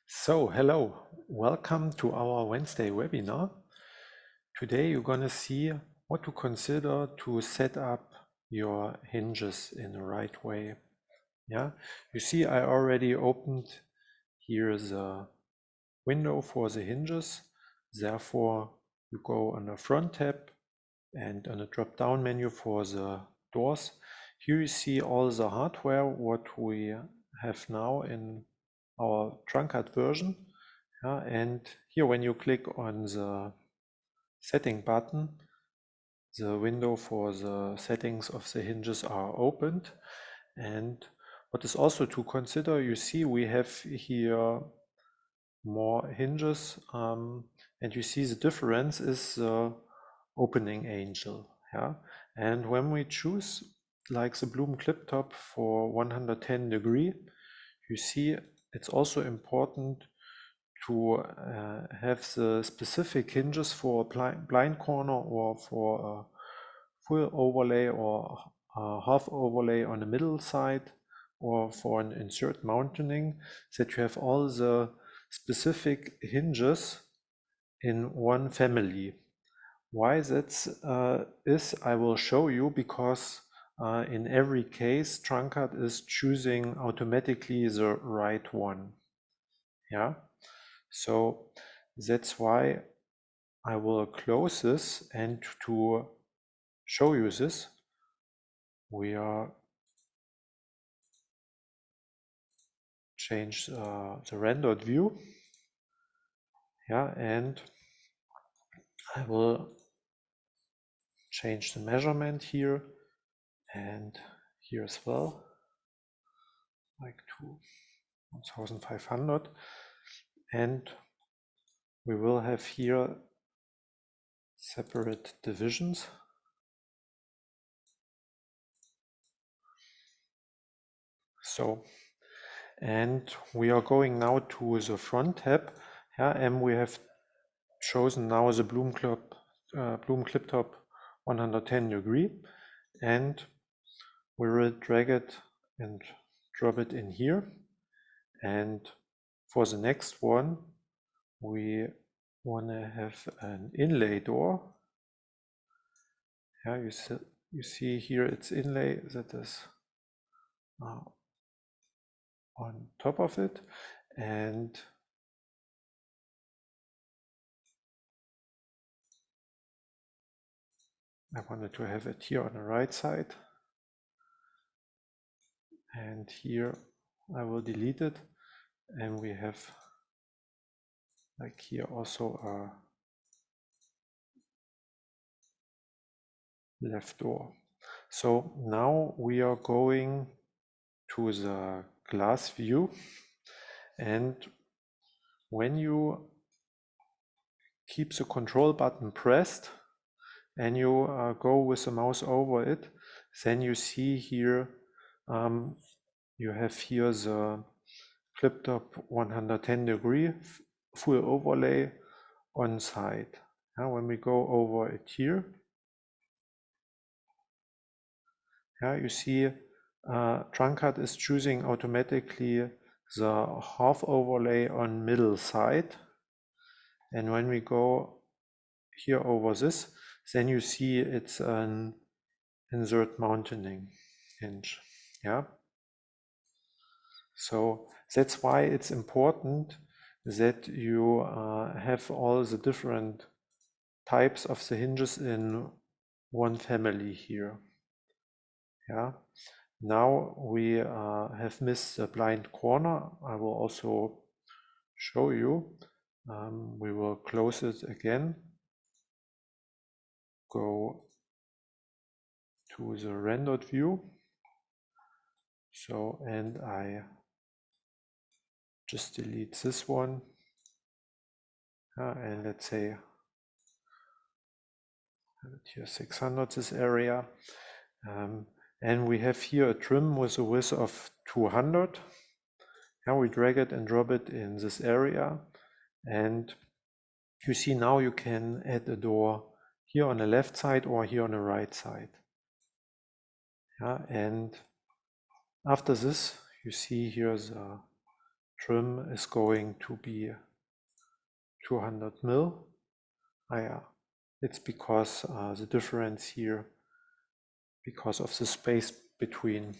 So, hello, welcome to our Wednesday webinar. Today you're going to see what to consider to set up your hinges in the right way. Yeah, you see I already opened here the window for the hinges. Therefore, you go on the front tab and on the drop down menu for the doors. Here you see all the hardware what we have now in our TrunCAD version. And here when you click on the setting button, the window for the settings of the hinges are opened. And what is also to consider, you see we have here more hinges, and you see the difference is the opening angle. And when we choose like the Bloom clip top for 110 degree, you see it's also important to have the specific hinges for blind corner or for a full overlay or a half overlay on the middle side or for an insert mounting, that you have all the specific hinges in one family. Why that is, I will show you, because in every case TrunCAD is choosing automatically the right one. So that's why I will close this, and to show you this, we are change the rendered view. And I will change the measurement here and here as well, like to 1500, and we will have here separate divisions. So, and we are going now to the front tab, and we have chosen now the Bloom clip top 110 degree, and we will drag it and drop it in here. And for the next one, we want to have an inlay door. You see here it's inlay that is on top of it, and I wanted to have it here on the right side, and here I will delete it, and we have like here also a left door. So now we are going to the glass view, and when you keep the control button pressed and you go with the mouse over it, then you see here you have here the clip top 110 degree full overlay on side. When we go over it here, you see TrunCAD is choosing automatically the half overlay on middle side, and when we go here over this, then you see it's an insert mounting hinge. So that's why it's important that you have all the different types of the hinges in one family here. Now we have missed the blind corner. I will also show you. We will close it again, go to the rendered view. So, and I just delete this one, and let's say here 600, this area, and we have here a trim with a width of 200. Now we drag it and drop it in this area, and you see now you can add a door here on the left side or here on the right side. And after this, you see here the trim is going to be 200 mil. Yeah, it's because the difference here, because of the space between.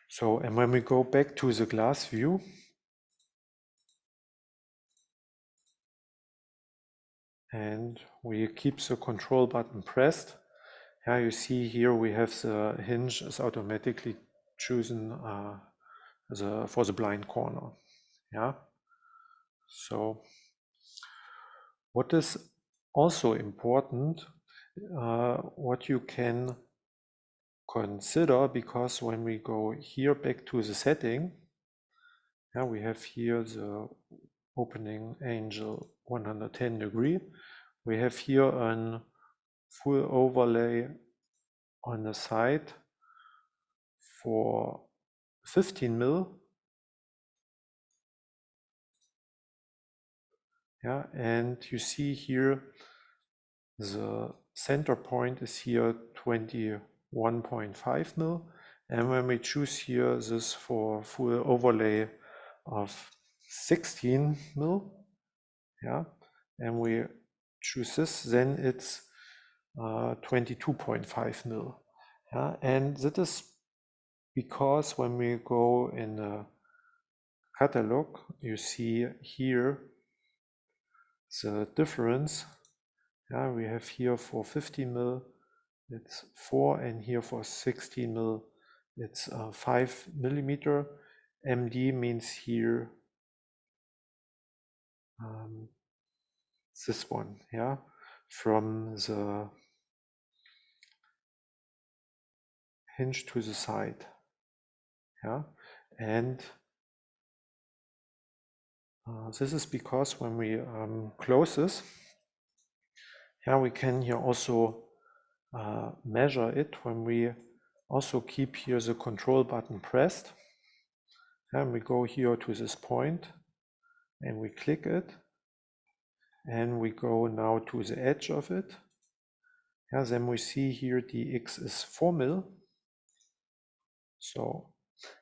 So, and when we go back to the glass view, and we keep the control button pressed, yeah, you see here we have the hinge is automatically chosen for the blind corner. Yeah. So what is also important, what you can consider, because when we go here back to the setting, yeah, we have here the opening angle 110 degree. We have here a full overlay on the side for 15 mil. Yeah, and you see here the center point is here 21.5 mil. And when we choose here this for full overlay of 16 mil, yeah, and we choose this, then it's 22.5 mil. Yeah, and that is because when we go in the catalog, you see here the difference. Yeah, we have here for 50 mil, it's 4, and here for 16 mil, it's 5 millimeter. MD means here this one, yeah, from the hinge to the side, yeah, and this is because when we close this, yeah, we can here also measure it when we also keep here the control button pressed. And we go here to this point and we click it, and we go now to the edge of it. Yeah, then we see here the X is 4 mil. So,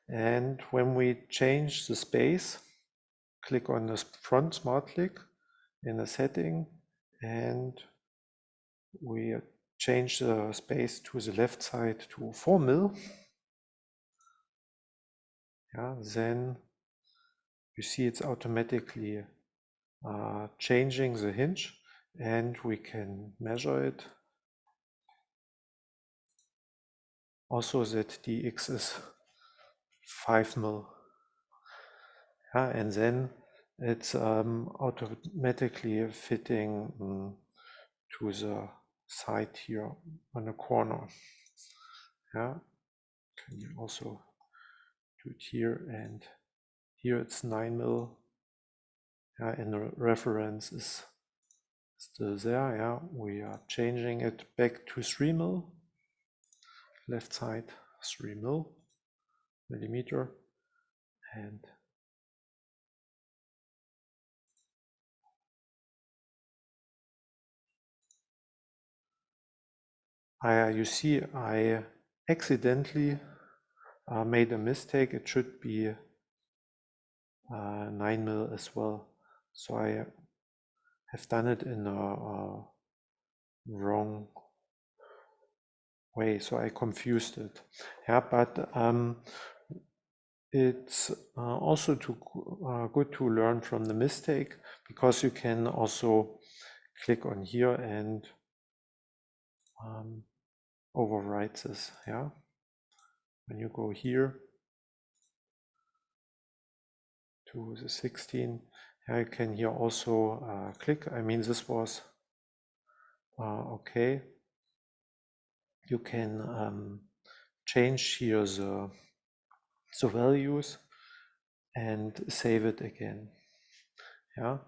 and when we change the space, click on this front smart click in the setting, and we change the space to the left side to 4 mil. Yeah, then you see it's automatically changing the hinge, and we can measure it. Also that the X is 5 mil. Yeah, and then it's automatically fitting to the side here on the corner. Yeah, can you also do it here, and here it's 9 mil. Yeah, and the reference is still there. Yeah, we are changing it back to 3 mil. Left side 3 millimeter, and you see I accidentally made a mistake. It should be 9 mil as well. So I have done it in a wrong way. So I confused it. Yeah, but it's also good to learn from the mistake, because you can also click on here and overwrite this. Yeah, when you go here to the 16, I can here also click. I mean, this was okay. You can change here the values and save it again. Yeah,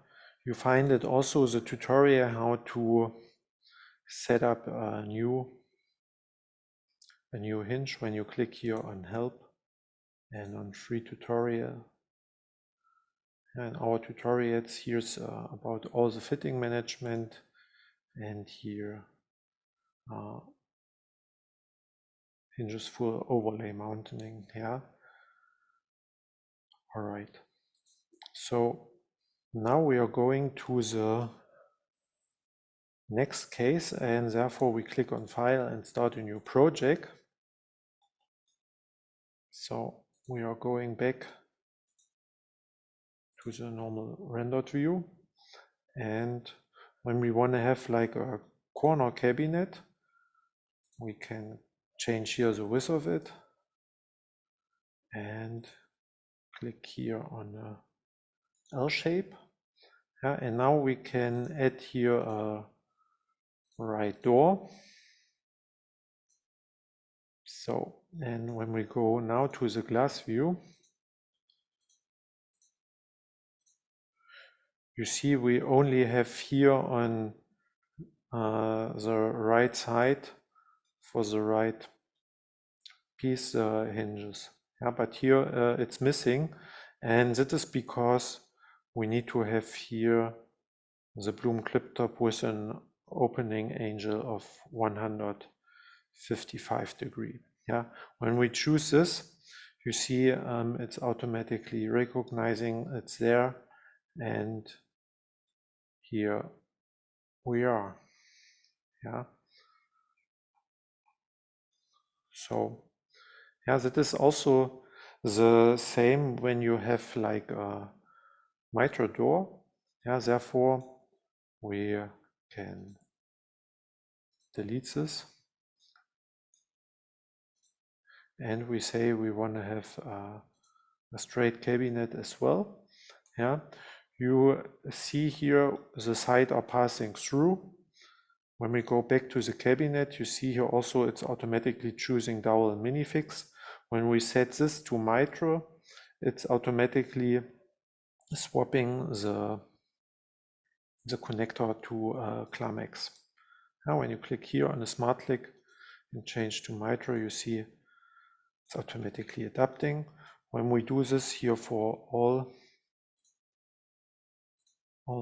you find it also the tutorial how to set up a new hinge when you click here on help and on free tutorial. And our tutorials here's about all the fitting management, and here hinges for overlay mounting. Yeah, all right. So now we are going to the next case, and therefore we click on File and Start a new project. So we are going back to the normal rendered view, and when we want to have like a corner cabinet, we can change here the width of it and click here on a L shape. Yeah, and now we can add here a right door. So, and when we go now to the glass view, you see we only have here on the right side for the right piece hinges. Yeah, but here it's missing, and that is because we need to have here the bloom clip top with an opening angle of 155 degree. Yeah, when we choose this, you see it's automatically recognizing it's there, and here we are. Yeah, so yeah, that is also the same when you have like a miter door. Yeah, therefore we can delete this, and we say we want to have a straight cabinet as well. Yeah, you see here the sides are passing through. When we go back to the cabinet, you see here also it's automatically choosing dowel and minifix. When we set this to miter, it's automatically swapping the connector to Clamex. Now when you click here on the smart click and change to miter, you see it's automatically adapting. When we do this here for all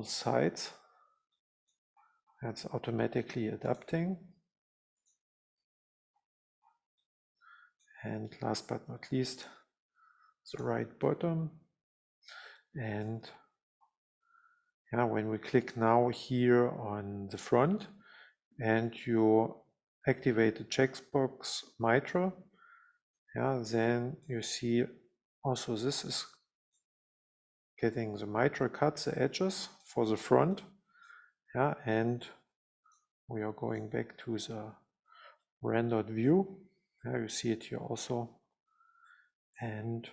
sides, it's automatically adapting. And last but not least, the right bottom. And yeah, when we click now here on the front and you activate the checkbox miter, yeah, then you see also this is getting the miter cuts, the edges for the front. Yeah, and we are going back to the rendered view. Yeah, you see it here also. And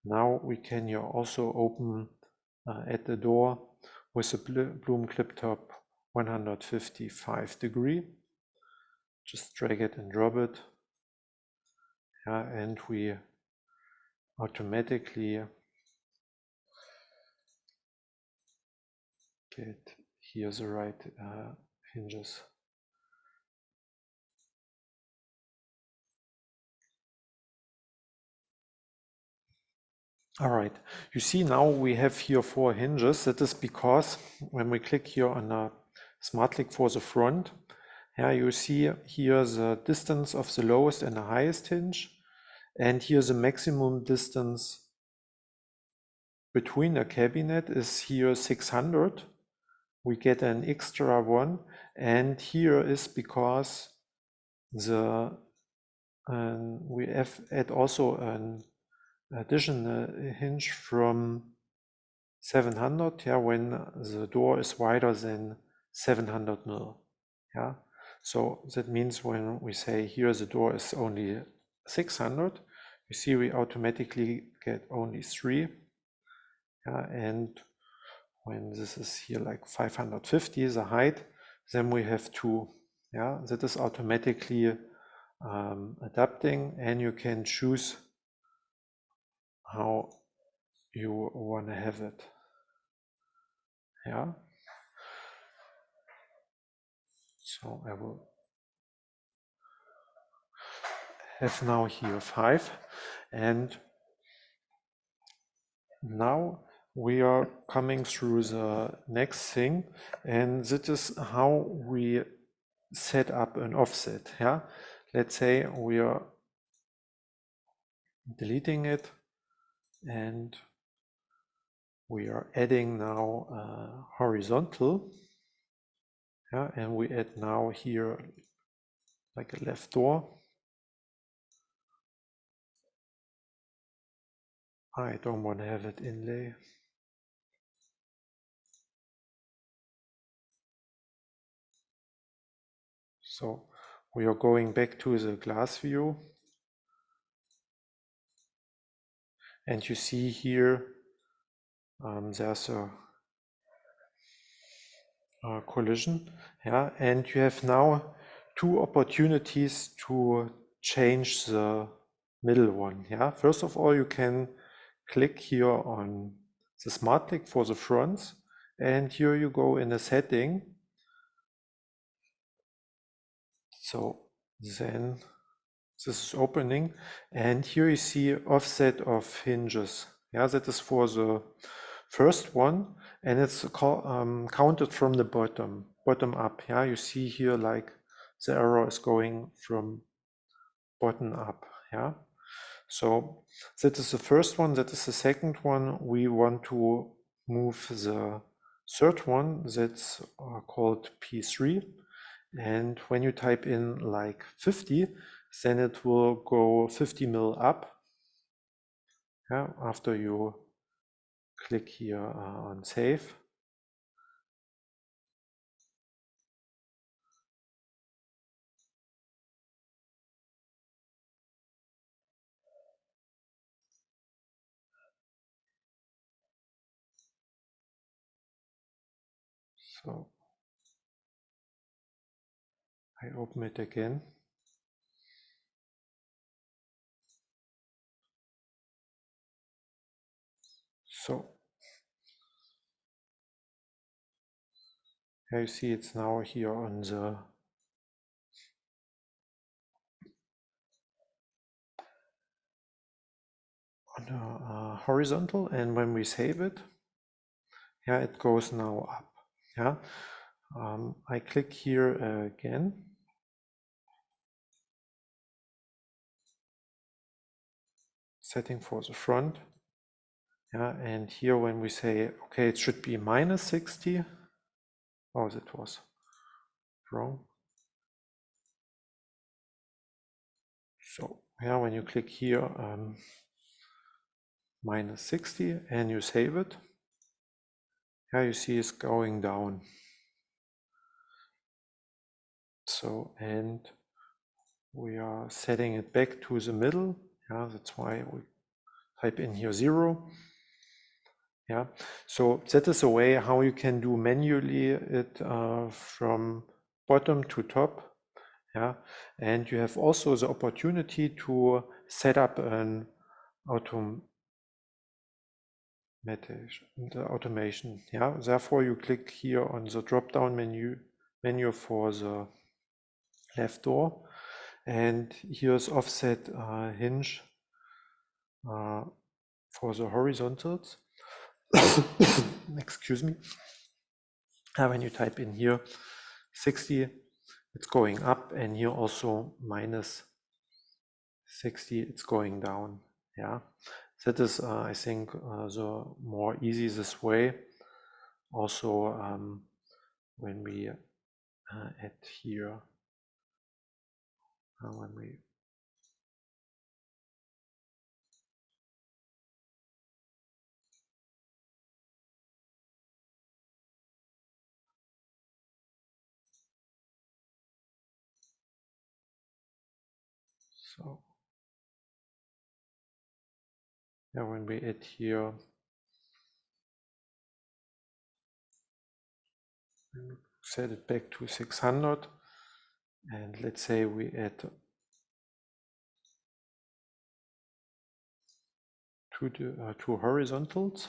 now we can here also open at the door with a bloom clip top 155 degree. Just drag it and drop it. Yeah, and we automatically get here the right hinges. All right, you see now we have here 4 hinges. That is because when we click here on a smart click for the front, yeah, you see here the distance of the lowest and the highest hinge, and here the maximum distance between a cabinet is here 600. We get an extra one, and here is because the we have add also an additional hinge from 700, yeah, when the door is wider than 700 mil. Yeah, so that means when we say here the door is only 600, you see we automatically get only 3. Yeah, and when this is here like 550 the height, then we have 2. Yeah, that is automatically adapting, and you can choose how you want to have it. Yeah, so I will have now here 5, and now we are coming through the next thing, and that is how we set up an offset. Yeah, let's say we are deleting it, and we are adding now horizontal, yeah, and we add now here like a left door. I don't want to have it inlay. So we are going back to the glass view, and you see here there's a collision, yeah, and you have now two opportunities to change the middle one, yeah. First of all, you can click here on the smart click for the fronts, and here you go in a setting. So then this is opening, and here you see offset of hinges, yeah, that is for the first one, and it's counted from the bottom up, yeah. You see here like the arrow is going from bottom up, yeah. So that is the first one. That is the second one. We want to move the third one, that's called P3, and when you type in like 50, then it will go 50 mil up, yeah, after you click here on save. So I open it again. So here you see it's now here on the horizontal, and when we save it, yeah, it goes now up, yeah. I click here again, setting for the front, yeah, and here when we say okay, it should be minus 60. Oh, that was wrong. So yeah, when you click here minus 60 and you save it, yeah, you see it's going down. So, and we are setting it back to the middle, yeah, that's why we type in here 0. Yeah, so that is a way how you can do manually it from bottom to top. Yeah, and you have also the opportunity to set up an automation. Yeah, therefore you click here on the drop-down menu for the left door, and here's offset hinge for the horizontals. Excuse me. When you type in here 60, it's going up, and here also minus 60, it's going down. Yeah, that is I think the more easy this way. Also when we add here when we so yeah, when we add here set it back to 600, and let's say we add two horizontals,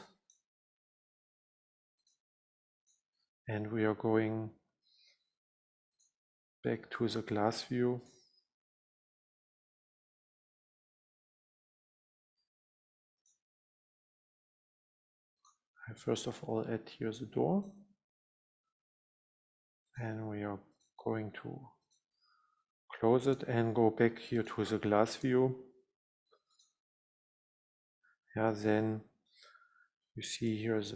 and we are going back to the glass view. I first of all add here the door, and we are going to close it and go back here to the glass view. Yeah, then You see here it's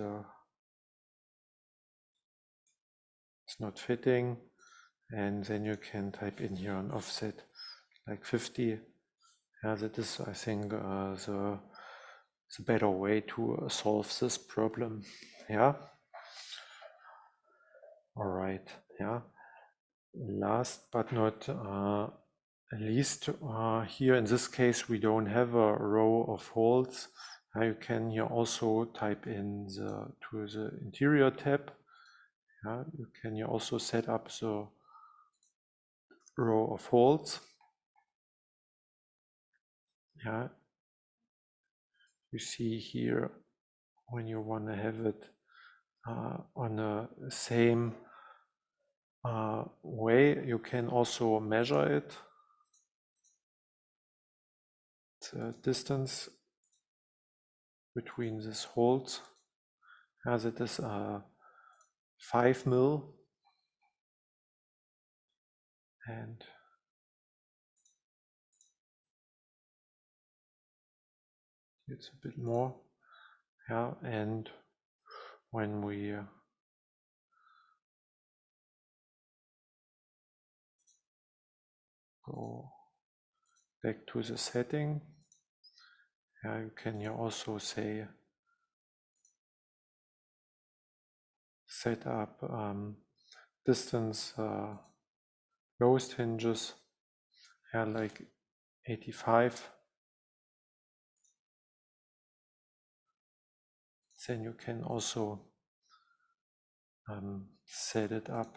not fitting, and then you can type in here an offset like 50. Yeah, that is, I think, the better way to solve this problem. Yeah. All right. Yeah. Last but not least, here in this case, we don't have a row of holes. You can here also type in to the interior tab. You can here also set up the row of holes. You see here when you want to have it on the same way, you can also measure it. The distance between these holes, as it is 5 mil, and it's a bit more. And when we go back to the setting, you can here also say set up distance closed hinges, like 85. Then you can also set it up.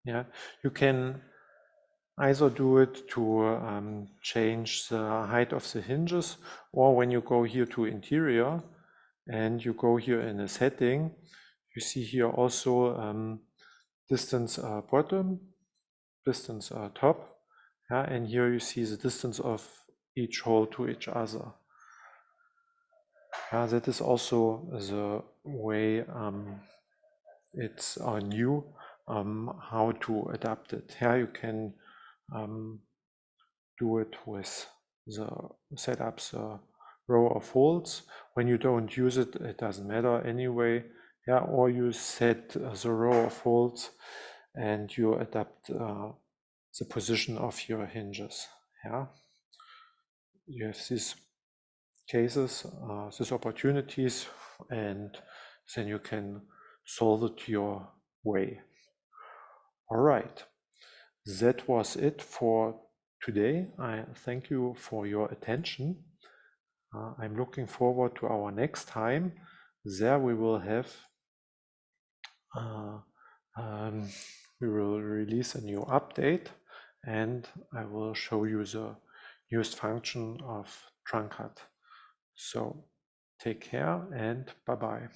You can either do it to change the height of the hinges, or when you go here to interior and you go here in a setting, you see here also distance bottom, distance top, and here you see the distance of each hole to each other. That is also the way it's new how to adapt it. Here you can do it with the setups row of holes. When you don't use it, it doesn't matter anyway. Or you set the row of holes and you adapt the position of your hinges. You have these cases, these opportunities, and then you can solve it your way. All right, that was it for today. I thank you for your attention. I'm looking forward to our next time. There we will have we will release a new update, and I will show you the newest function of TrunCAD. So take care and bye-bye.